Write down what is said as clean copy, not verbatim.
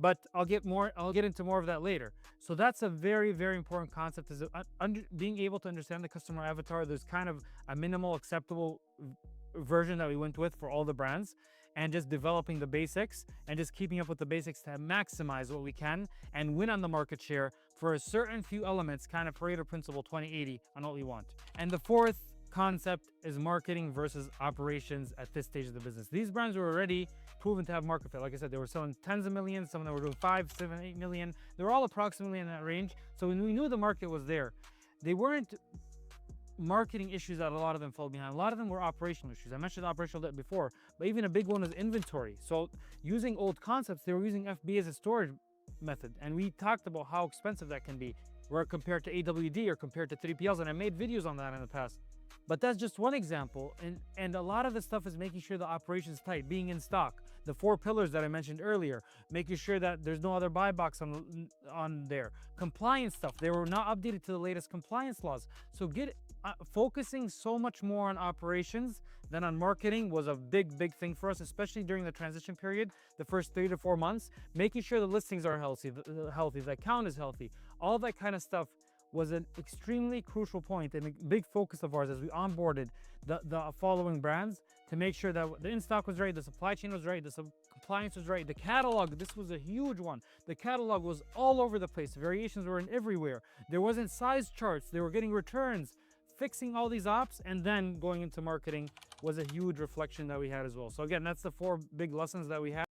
But I'll get into more of that later. So that's a very, very important concept, is being able to understand the customer avatar. There's kind of a minimal acceptable version that we went with for all the brands, and just developing the basics and just keeping up with the basics to maximize what we can and win on the market share for a certain few elements, kind of Pareto principle 20/80 on what we want. And the fourth concept is marketing versus operations at this stage of the business. These brands were already proven to have market fit. Like I said, they were selling tens of millions, some of them were doing 5, 7, 8 million. They were all approximately in that range. So when we knew the market was there, they weren't marketing issues that a lot of them fell behind. A lot of them were operational issues. I mentioned operational debt before, but even a big one was inventory. So using old concepts, they were using FBA as a storage method. And we talked about how expensive that can be, where compared to AWD or compared to 3PLs. And I made videos on that in the past. But that's just one example. And a lot of the stuff is making sure the operation's tight, being in stock. The 4 pillars that I mentioned earlier, making sure that there's no other buy box on there. Compliance stuff, they were not updated to the latest compliance laws. So focusing so much more on operations than on marketing was a big thing for us, especially during the transition period, the first 3 to 4 months. Making sure the listings are healthy, the account is healthy, all that kind of stuff was an extremely crucial point and a big focus of ours as we onboarded the following brands, to make sure that the in-stock was right, the supply chain was right, the compliance was right, the catalog, this was a huge one. The catalog was all over the place. Variations were in everywhere. There wasn't size charts. They were getting returns. Fixing all these ops and then going into marketing was a huge reflection that we had as well. So again, that's the 4 big lessons that we had.